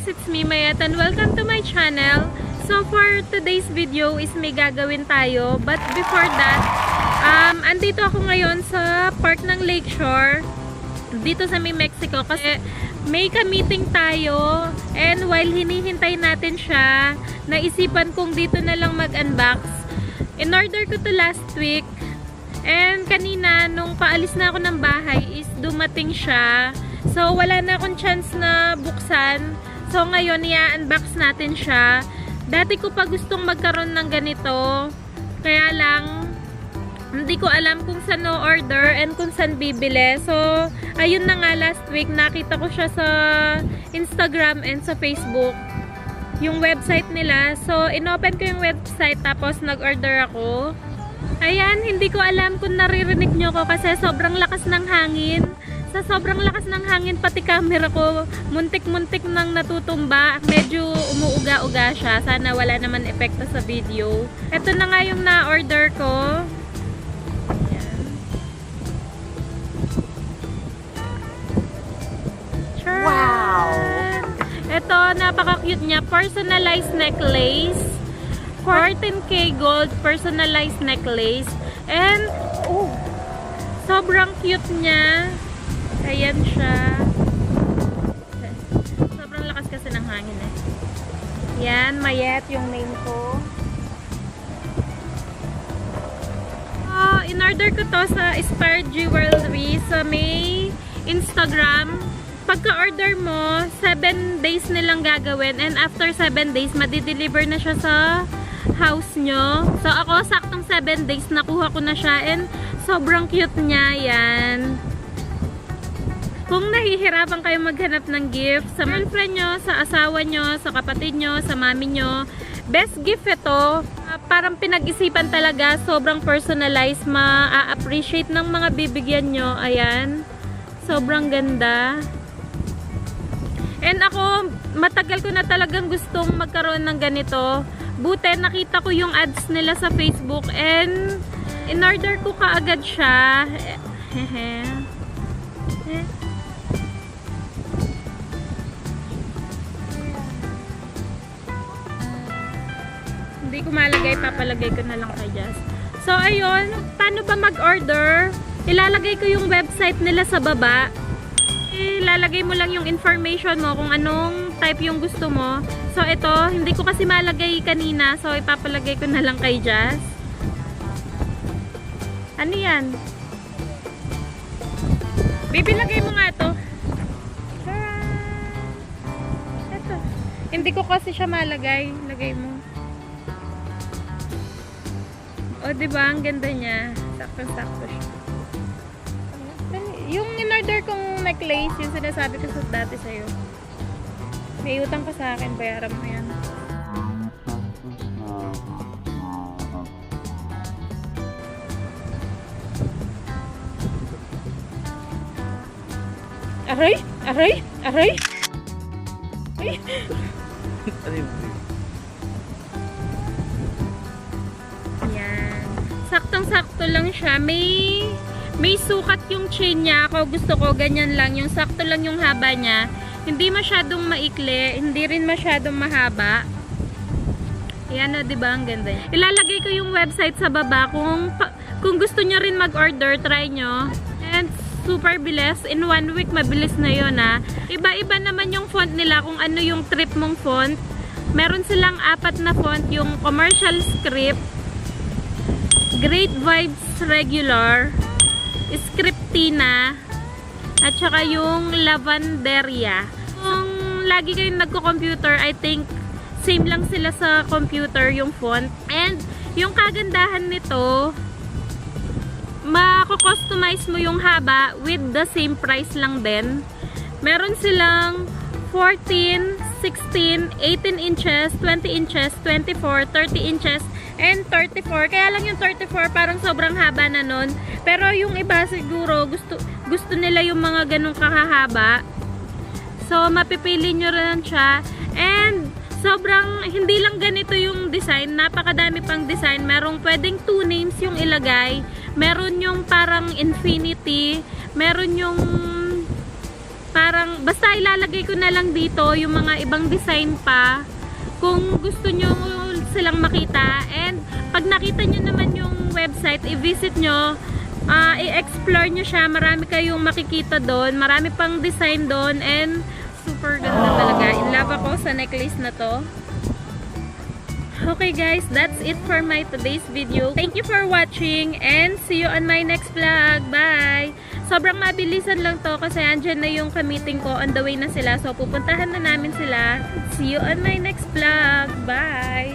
guys, it's me Mayette and welcome to my channel. So for today's video is may gagawin tayo, but before that, andito ako ngayon sa park ng Lakeshore dito sa may Mexico kasi may ka-meeting tayo, and while hinihintay natin siya, naisipan kong dito na lang mag-unbox. In order ko to last week, and kanina nung paalis na ako ng bahay is dumating siya. So, wala na akong chance na buksan. So, ngayon, i-unbox natin siya. Dati ko pa gustong magkaroon ng ganito. Kaya lang, hindi ko alam kung saan no-order and kung saan bibili. So, ayun na nga, last week, nakita ko siya sa Instagram and sa Facebook. Yung website nila. So, inopen ko yung website tapos nag-order ako. Ayan, hindi ko alam kung naririnig nyo ko kasi sobrang lakas ng hangin. Sa sobrang lakas ng hangin, pati camera ko muntik-muntik nang natutumba. Medyo umuuga-uga siya. Sana wala naman epekto sa video. Ito na nga yung na-order ko. Ayan. Wow! Ito, napaka-cute niya. Personalized necklace. 14K gold personalized necklace. And, sobrang cute niya. Ayan siya. Sobrang lakas kasi ng hangin eh. Yan, Mayette yung name ko. In-order ko to sa Spire Jewelry sa may Instagram. Pagka-order mo, 7 days nilang gagawin, and after 7 days, madi-deliver na siya sa house nyo. So ako, saktong 7 days, nakuha ko na siya, and sobrang cute niya. Yan. Kung nahihirapan kayo maghanap ng gift sa girlfriend nyo, sa asawa nyo, sa kapatid nyo, sa mami nyo, best gift ito. Parang pinag-isipan talaga, sobrang personalized, ma-appreciate ng mga bibigyan nyo. Ayan, sobrang ganda. And ako, matagal ko na talagang gustong magkaroon ng ganito. Buti, nakita ko yung ads nila sa Facebook and in-order ko kaagad siya. Hindi ko malagay, papalagay ko na lang kay Jazz. So, ayun, paano ba mag-order? Ilalagay ko yung website nila sa baba. Ilalagay mo lang yung information mo kung anong type yung gusto mo. So, ito, hindi ko kasi malagay kanina. So, ipapalagay ko na lang kay Jazz. Ano yan? Bibilagay mo nga to. Ito. Hindi ko kasi siya malagay. Lagay mo. O, diba? Ang ganda niya. Sakto-sakto siya. Yung in-order kong necklace, yung sinasabi ko sa dati sa'yo. May utang ka sa akin, bayaran mo yan. Aray! Aray! Aray! Ay! Ayan. Saktong-sakto lang siya. May sukat yung chain niya. Ako gusto ko ganyan lang. Yung sakto lang yung haba niya. Hindi masyadong maikli. Hindi rin masyadong mahaba. Ayan o, diba? Ang ganda niya. Ilalagay ko yung website sa baba. Kung gusto nyo rin mag-order, try nyo. And super bilis. In 1 week, mabilis na yun ha. Iba-iba naman yung font nila kung ano yung trip mong font. Meron silang 4 na font. Yung commercial script, Great Vibes Regular, Scriptina, at saka yung Lavanderia. Kung lagi kayong nagko-computer, I think same lang sila sa computer yung font. And yung kagandahan nito, mako-customize mo yung haba with the same price lang din. Meron silang 14, 16, 18 inches, 20 inches, 24, 30 inches, and 34. Kaya lang yung 34 parang sobrang haba na nun. Pero yung iba siguro gusto nila yung mga ganong kakahaba. So mapipili nyo rin siya. And sobrang hindi lang ganito yung design. Napakadami pang design. Merong pwedeng 2 names yung ilagay. Meron yung parang infinity. Meron yung Parang, basta ilalagay ko na lang dito yung mga ibang design pa. Kung gusto nyo silang makita. And, pag nakita nyo naman yung website, i-visit nyo, i-explore nyo siya. Marami kayong makikita doon. Marami pang design doon. And, super ganda talaga. In love ako sa necklace na to. Okay guys, that's it for my today's video. Thank you for watching and see you on my next vlog. Bye! Sobrang mabilisan lang to kasi andyan na yung ka-meeting ko. On the way na sila. So, pupuntahan na namin sila. See you on my next vlog. Bye!